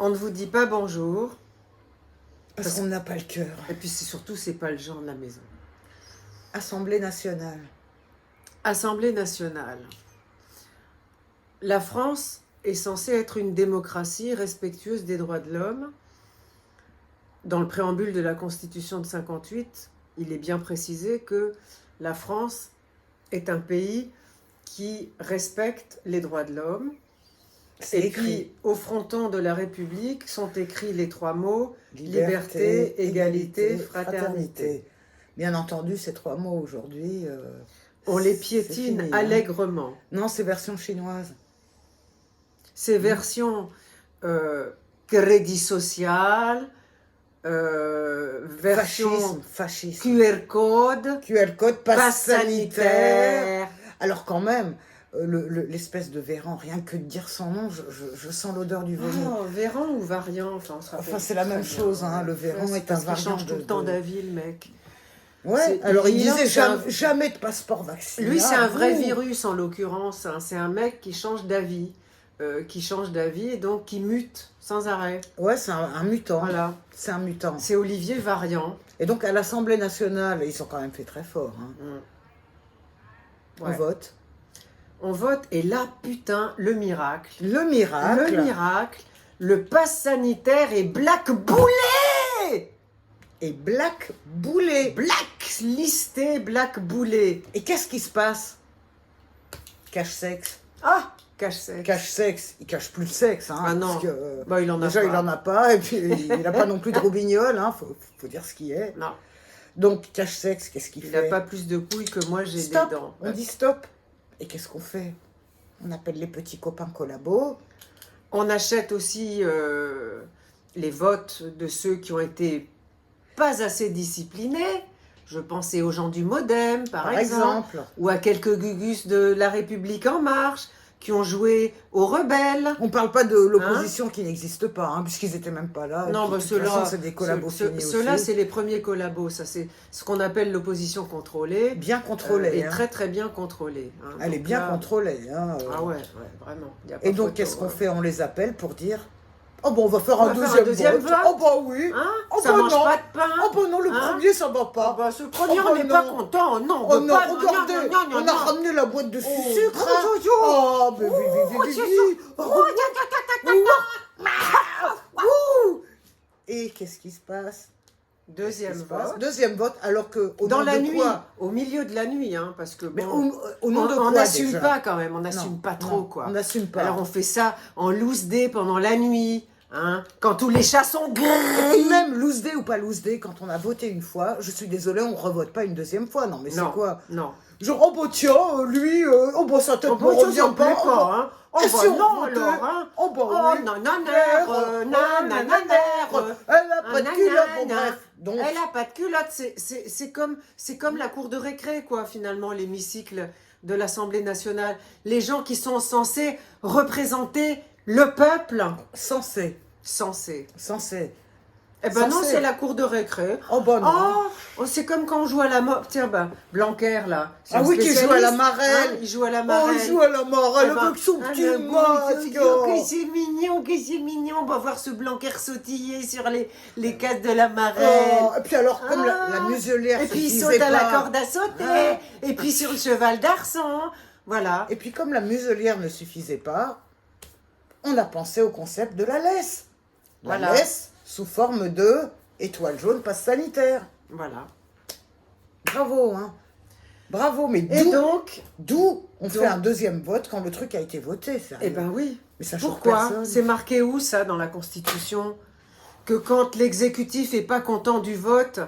on ne vous dit pas bonjour. Parce qu'on n'a pas le cœur. Et puis surtout, c'est pas le genre de la maison. Assemblée nationale. Assemblée nationale. La France est censée être une démocratie respectueuse des droits de l'homme. Dans le préambule de la Constitution de 58, il est bien précisé que la France est un pays qui respecte les droits de l'homme. C'est Et écrit. puis, au fronton de la République sont écrits les trois mots liberté, égalité, fraternité. Bien entendu, ces trois mots aujourd'hui... On les c'est piétine fini, allègrement. Non, c'est version chinoise. Ces versions crédit social, version Fascisme. QR code, QR code, passe passe sanitaire. sanitaire. Alors quand même, l'espèce de Véran, rien que de dire son nom, je sens l'odeur du vomi. Oh, Véran ou variant, enfin, on se rappelle Enfin, c'est la même très chose, bien. hein, le Véran Ouais, est un parce qu'il variant change tout le temps d'avis, le mec. Ouais, alors il disait c'est un- jamais de passeport vaccinal. Lui, c'est un vrai Ouh. virus en l'occurrence. Hein. C'est un mec qui change d'avis. Et donc qui mute sans arrêt. Ouais, c'est un mutant. Voilà. C'est un mutant. C'est Olivier Variant. Et donc à l'Assemblée nationale, ils ont quand même fait très fort. Hein. Ouais. On vote. On vote et là, putain, le miracle. Le miracle. Le miracle, le pass sanitaire est blackboulé. Et Black Boulet. Blacklisté, blackboulé. Et qu'est-ce qui se passe? Cache-sexe. Ah, cache-sexe. Cache-sexe. Il cache plus le sexe. Hein, Ah non. parce que, Bah, il en a déjà, pas. il en a pas. Et puis, il n'a pas non plus de robignol. Hein, faut dire ce qui est. Non, Donc, cache-sexe, qu'est-ce qu'il il fait? n'a pas plus de couilles que moi, j'ai des Stop. dents. On dit stop. Et qu'est-ce qu'on fait? On appelle les petits copains collabos. On achète aussi les votes de ceux qui ont été pas assez disciplinés. Je pensais aux gens du Modem, par exemple, ou à quelques gugus de La République En Marche, qui ont joué aux rebelles. On parle pas de l'opposition qui n'existe pas, hein, puisqu'ils étaient même pas là. Non, Et puis, bah, de toute ceux-là, façon, c'est des collabos finis ceux-là, aussi. c'est les premiers collabos. Ça, c'est ce qu'on appelle l'opposition contrôlée. Bien contrôlée. Et hein. très, très bien contrôlée. Hein. Elle est Donc bien là- contrôlée. Hein, Ah ouais, vraiment. Y a pas Et donc, photo, qu'est-ce qu'on hein. fait? On les appelle pour dire oh bon, on va faire On un va faire un deuxième vote. vote. Oh bah oui. Hein Oh ça bah mange non. pas de pain. Oh bah non, le Hein premier, ça va Ah pas. bah, ce premier, Oh on bah n'est pas non. content. Non, on Oh veut non, pas. regardez, on a ramené la boîte de sucre. hein. Oh, mais Et qu'est-ce qui se passe? Deuxième Qu'est-ce qui se passe vote. Deuxième vote, alors que au Dans nom la de nuit, quoi? au milieu de la nuit, hein, parce que Mais bon, au nom de on quoi n'assume déjà? pas quand même, on n'assume Non, pas trop non, quoi. On n'assume pas. Alors on fait ça en loose day pendant la nuit, hein, quand tous les chats sont Et gris. même loose day ou pas loose day, quand on a voté une fois, je suis désolée, on revote pas une deuxième fois. Non, mais c'est Non, quoi? non. Genre, oh bah tiens, lui, oh bah sa tête Oh, me bah, ça revient me plaît pas. pas, hein. Oh Et bah si on non votait? alors, hein. Oh bah Oh oui. nananère, Elle a pas de culotte, bon bref. Donc, Elle a pas de culotte, c'est comme la cour de récré, quoi, finalement, l'hémicycle de l'Assemblée nationale. Les gens qui sont censés représenter le peuple. censé. Censés. Eh ben non, Censé. c'est la cour de récré. Oh bah non. Oh, c'est comme quand on joue à la mort. Tiens, bah, Blanquer, là. c'est Ah un oui, qui joue à la spécialiste, marelle. hein, il joue à la Oh, marelle. il joue à la marelle Eh ben, avec son ah, petit le masque. que c'est mignon, que c'est mignon. On va voir ce Blanquer sautiller sur les cases de la marelle. Oh, et puis alors, comme la Ah. muselière Et se puis il disait saute à la pas- corde à sauter. Ah. Et puis sur le cheval d'arçon. Voilà. Et puis comme la muselière ne suffisait pas, on a pensé au concept de la laisse. La Voilà. laisse sous forme de étoile jaune passe sanitaire. Voilà. Bravo, hein. Bravo, mais Et d'où donc, on fait un deuxième vote quand le truc a été voté, sérieux. eh ben oui. Mais ça choque Pourquoi? personne. C'est marqué où ça dans la Constitution? Que quand l'exécutif est pas content du vote,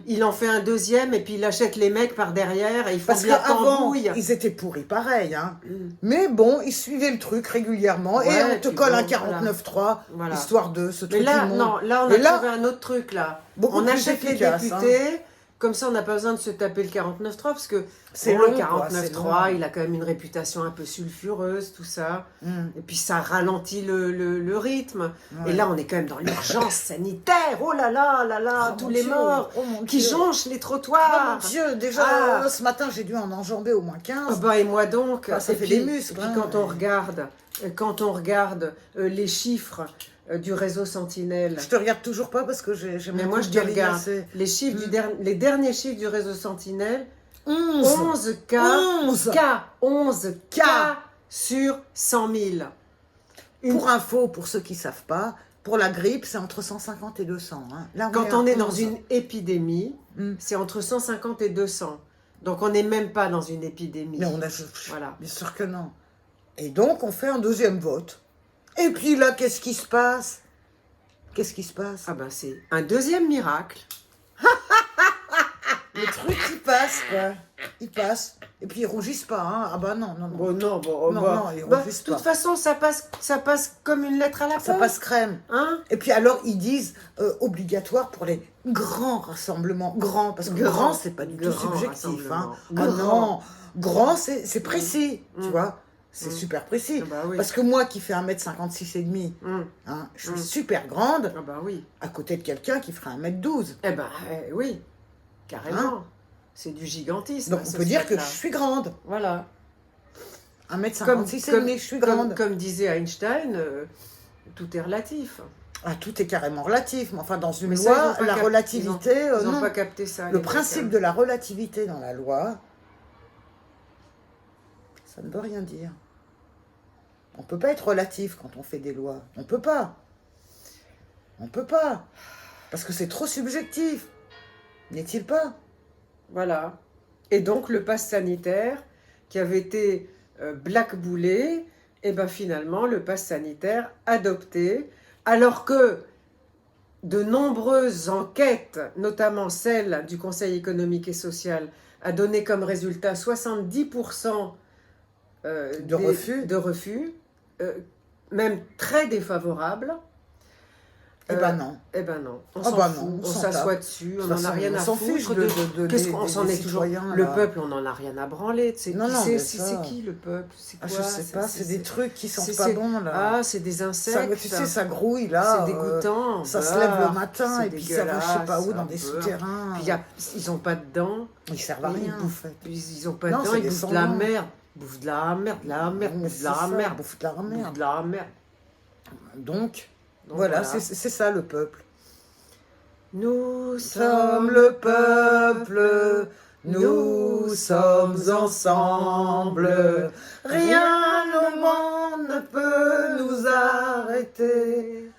il en fait un deuxième et puis il achète les mecs par derrière et ils font Parce de la qu'avant, tambouille. ils étaient pourris pareil, hein. Mm. Mais bon, ils suivaient le truc régulièrement Ouais, et on te puis colle bon, un 49.3, Voilà. histoire de ce Mais truc là, immonde. non, là on Et a là, trouvé un autre truc là. beaucoup On plus achète les efficace, députés, comme ça on n'a pas besoin de se taper le 49.3 parce que C'est bon, long, le quoi, c'est 49.3, long. il a quand même une réputation un peu sulfureuse, tout ça. Mm. Et puis ça ralentit le rythme. Ouais. Et là, on est quand même dans l'urgence sanitaire. Oh là là, Oh tous mon les Dieu, morts oh mon qui Dieu. jonchent les Oh trottoirs. mon Dieu, déjà Ah. ce matin j'ai dû en enjamber au moins 15. Ah bah, et moi donc. Enfin, ça et fait puis, des muscles, et puis hein, quand on mais- regarde quand on regarde les chiffres du réseau Sentinelle, Je te regarde toujours pas parce que j'ai mais mon moi truc je te de ligne regarde, assez- les chiffres les derniers chiffres du réseau Sentinelle, 11 11 cas, 11 Cas. cas sur 100 000. Pour info, pour ceux qui savent pas, pour la grippe, c'est entre 150 et 200. Hein. Là, Quand à on est dans 11. une épidémie, Mm. c'est entre 150 et 200. Donc on n'est même pas dans une épidémie. Mais on a... Voilà. Bien sûr que non. Et donc, on fait un deuxième vote. Et puis là, qu'est-ce qui se passe? Qu'est-ce qui se passe? Ah ben c'est un deuxième miracle. Le truc, il passe, quoi. Il passe. Et puis, ils rougissent pas, hein. Ah bah non, non, non. Bon, non, Non, ils de rougissent toute pas. façon, ça passe comme une lettre à la Ça poste. passe crème. Hein? Et puis alors, ils disent obligatoire pour les grands rassemblements. Grand, parce que Grand. grand, c'est pas du tout Grand subjectif. Hein. rassemblement. Grand, c'est précis, tu Mm. vois. C'est Mm. super précis. Ah bah oui. Parce que moi qui fais 1m56 et demi, Hum. hein, je suis Mm. super grande Ah bah oui. à côté de quelqu'un qui ferait 1m12. Eh ben oui, carrément. C'est du gigantisme. Donc à on ce peut dire que stade-là. je suis grande. Voilà. 1m56 et demi, je suis grande. Comme disait Einstein, tout est relatif. Ah, tout est carrément relatif. Mais enfin, dans une Mais ça, ils loi, ont pas la cap- relativité, Ils n'ont non. pas capté ça. Le les principe mecs, de la relativité dans la loi, ça ne veut rien dire. On ne peut pas être relatif quand on fait des lois. On ne peut pas. On ne peut pas. Parce que c'est trop subjectif. N'est-il pas? Voilà. Et donc le pass sanitaire qui avait été blackboulé, et ben finalement le pass sanitaire adopté, alors que de nombreuses enquêtes, notamment celle du Conseil économique et social, a donné comme résultat 70% De refus. même très défavorables. Eh ben non. Eh ben non, on Ah s'en bah fout, non, on on s'en s'assoit tape. dessus, De on toute n'en a façon, rien on à s'en foutre fiche de- qu'est-ce des- qu'on des- s'en des est toujours. citoyens, Le là. peuple, on n'en a rien à branler. Non, non, mais ça- C'est qui le peuple? C'est Ah, quoi? je sais pas, c'est des trucs qui sont c'est- pas c'est- bons, là. Ah, c'est des Ça, insectes. tu sais, ça grouille, là. C'est dégoûtant. Ça se bah, lève le matin, c'est et puis ça va, je sais pas où, dégueulasse, dans un des peu. souterrains. Puis ils n'ont pas de dents. Ils servent à Ils rien, en bouffent- fait. Ils n'ont pas Non, de dents, c'est ils des bouffent de la sans-dents. merde. Ils bouffent de la merde, de la merde, Mais bouffent de c'est la ça, merde. bouffe de la Bouffent merde. de la merde. Donc, Donc, voilà, c'est ça le peuple. Nous Sommes le peuple, nous sommes ensemble. Rien au monde ne peut nous arrêter.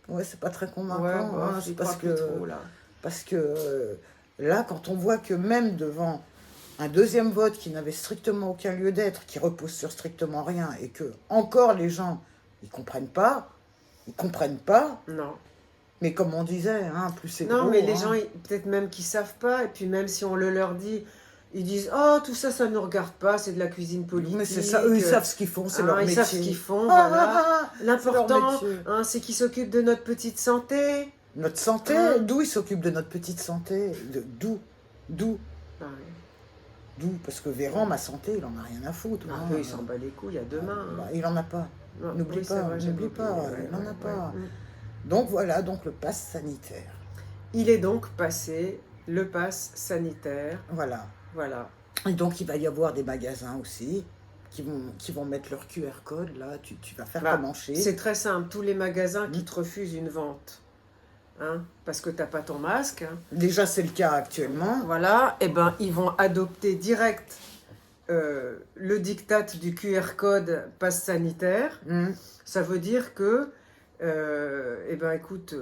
Ouais, c'est pas très convaincant, Ouais, hein, bah, c'est j'y parce crois plus que, trop, là. parce que là, quand on voit que même devant un deuxième vote qui n'avait strictement aucun lieu d'être, qui repose sur strictement rien, et que encore les gens, ils comprennent pas, Non. mais comme on disait, hein, plus c'est Non, gros, mais les hein. gens, peut-être même qu'ils savent pas, et puis même si on le leur dit, ils disent « Oh, tout ça, ça ne nous regarde pas, c'est de la cuisine politique. » Mais c'est ça, eux ils savent ce qu'ils font, c'est leur Ils métier. savent ce qu'ils font, Ah, voilà. ah, ah, c'est leur L'important, métier. c'est qu'ils s'occupent de notre petite santé. Notre santé, Hein? d'où ils s'occupent de notre petite santé, d'où, Bah, parce que Véran, ma santé, il en a rien à foutre. ah, hein. eux, ils s'en bat les couilles à demain. Bah, il en a pas. Non, N'oublie oui, c'est pas, vrai, j'avais n'oublie pas, oublié, il n'en a pas. ouais. Donc voilà, donc le pass sanitaire. Il est donc passé le pass sanitaire. Voilà. Voilà. Et donc il va y avoir des magasins aussi qui vont mettre leur QR code, là, tu vas faire Bah, comment chez. c'est très simple. Tous les magasins qui Mm. te refusent une vente, hein, parce que tu n'as pas ton masque, hein, Déjà c'est le cas actuellement. voilà, et ben ils vont adopter direct le diktat du QR code pass sanitaire. Hum. Ça veut dire que, eh ben écoute,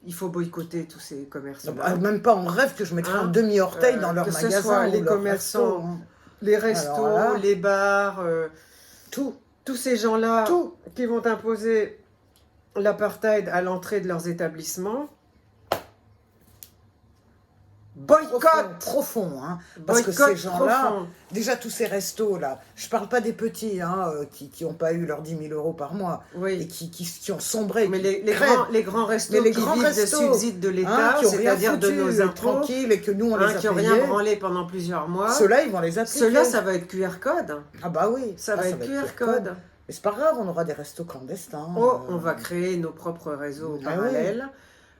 il faut boycotter tous ces commerçants. Ah, même pas en rêve que je mettrais Hein, un demi-orteil dans leur que ce magasin. soit ou les leur commerçants, resto, hein. Les restos, Alors là- les bars, Tout, tous ces gens-là tout. qui vont imposer l'apartheid à l'entrée de leurs établissements. Boycott! Profond, hein. Parce que Boycott ces gens-là, profond. déjà tous ces restos-là, je parle pas des petits hein, qui n'ont pas eu leurs 10 000 euros par mois et Oui. qui ont sombré, Mais qui les crèvent, grands restos Mais les qui grands vivent restos, de subsides de hein, l'État, qui ont rien c'est-à-dire de foutu, nos impôts, tranquilles et que nous on les a qui n'ont payés, rien branlé pendant plusieurs mois, ceux-là ils vont les appliquer. ceux-là, ça va être QR code. Ah bah oui, Ça va être QR code. Mais c'est pas grave, on aura des restos clandestins. Oh, on va créer nos propres réseaux Ah oui. parallèles,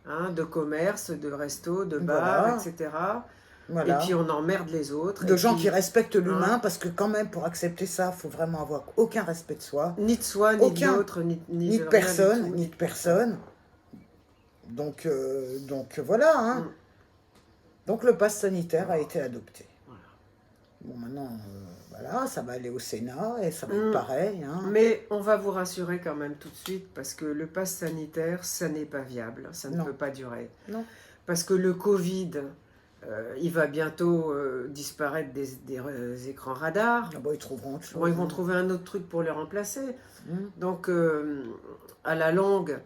hein, de commerce, de restos, de bars, Voilà. etc. Voilà. Et puis on emmerde les autres. De et gens puis, qui respectent l'humain, hein, parce que quand même, pour accepter ça, il faut vraiment avoir aucun respect de soi, ni de soi, ni de aucun, l'autre, ni ni de de rien du personne, tout. ni de personne. Donc voilà, hein. Mm. Donc le pass sanitaire a été adopté. Voilà. Bon, maintenant, voilà, ça va aller au Sénat et ça va être Mm. pareil, hein. Mais on va vous rassurer quand même tout de suite, parce que le pass sanitaire, ça n'est pas viable, ça ne Non. peut pas durer. Non. Parce que le Covid, il va bientôt disparaître des écrans radars. Ah bon, ils trouveront autre chose. Bon, ils vont hein. trouver un autre truc pour les remplacer. Mm. Donc, à la longue,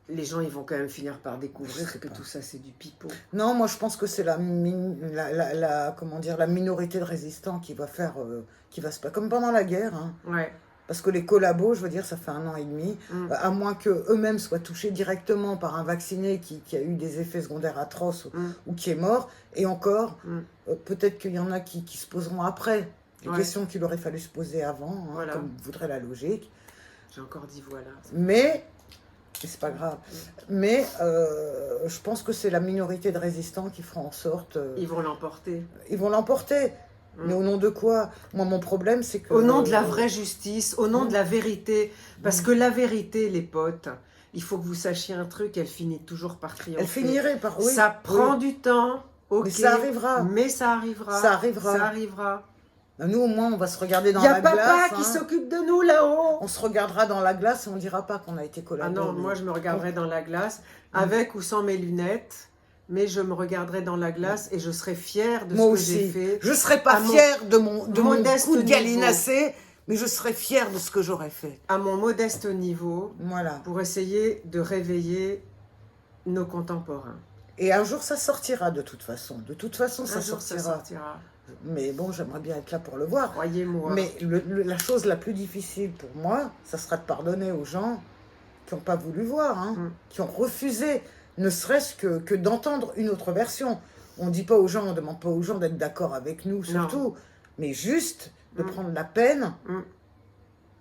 les gens ils vont quand même finir par Je découvrir sais que pas. tout ça c'est du pipeau. Non, moi je pense que c'est comment dire, la minorité de résistants qui va faire, qui va se passer comme pendant la guerre, hein. Ouais. Parce que les collabos, je veux dire, ça fait 1 an et demi, Mm. à moins qu'eux-mêmes soient touchés directement par un vacciné qui a eu des effets secondaires atroces ou qui est mort, et encore, peut-être qu'il y en a qui se poseront après les Ouais. questions qu'il aurait fallu se poser avant, hein, Voilà. comme voudrait la logique. J'ai encore dit voilà. Mais c'est pas grave. Mais je pense que c'est la minorité de résistants qui feront en sorte. Ils vont l'emporter. Ils vont l'emporter. Mais au nom de quoi? Moi, mon problème, c'est que. Au nom de la vraie justice, au nom de la vérité. Parce que la vérité, les potes, il faut que vous sachiez un truc, elle finit toujours par triompher. Elle finirait par. Oui, ça prend oui. du temps, ok. Mais ça arrivera. Mais ça arrivera. Ça arrivera. Ça arrivera. Nous, au moins, on va se regarder dans Il y la a glace. papa qui hein. s'occupe de nous là-haut. On se regardera dans la glace et on dira pas qu'on a été Ah collabos. non, moi je me regarderai dans la glace, avec ou sans mes lunettes, mais je me regarderai dans la glace et je serai fière de Moi ce que aussi. j'ai fait. Je serais pas à mon fière de mon modeste coup de niveau. gallinacé, mais je serais fière de ce que j'aurais fait. À mon modeste niveau, Voilà. pour essayer de réveiller nos contemporains. Et un jour, ça sortira de toute façon. De toute façon, Un ça jour ça sortira. sortira. Mais bon, j'aimerais bien être là pour le voir. Croyez-moi. Mais la chose la plus difficile pour moi, ça sera de pardonner aux gens qui n'ont pas voulu voir, hein, qui ont refusé, ne serait-ce que d'entendre une autre version. On dit pas aux gens, on demande pas aux gens d'être d'accord avec nous, surtout, mais juste de prendre la peine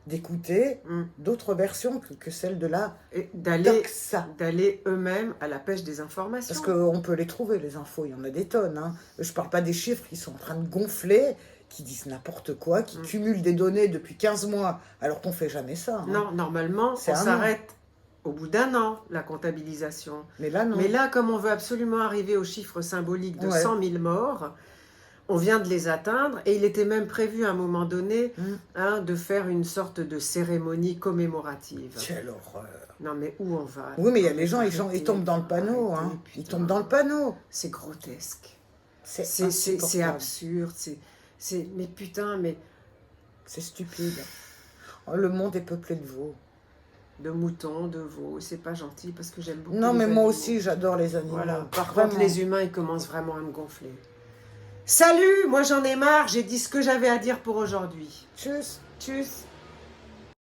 d'écouter d'autres versions que celle de la Et doxa. d'aller eux-mêmes à la pêche des informations. Parce qu'on peut les trouver, les infos, il y en a des tonnes. Hein. Je parle pas des chiffres qui sont en train de gonfler, qui disent n'importe quoi, qui cumulent des données depuis 15 mois, alors qu'on fait jamais ça. Hein. Non, normalement, C'est on un an. s'arrête au bout d'1 an, la comptabilisation. Mais là, non. Mais là, comme on veut absolument arriver au chiffre symbolique de 100 000 morts, on vient de les atteindre, et il était même prévu à un moment donné de faire une sorte de cérémonie commémorative. Quelle horreur. Non mais où on va? Oui, mais il y a les gens, ils tombent dans le panneau. Hein. Ils tombent dans le panneau. C'est grotesque. C'est C'est absurde. Mais putain, mais... C'est stupide. Oh, le monde est peuplé de veaux. De moutons, de veaux, c'est pas gentil parce que j'aime beaucoup Non, les mais moi animaux. aussi, j'adore les animaux. Voilà. Par Vraiment. contre, les humains, ils commencent vraiment à me gonfler. Salut, moi j'en ai marre, j'ai dit ce que j'avais à dire pour aujourd'hui. Tchuss. Tchuss.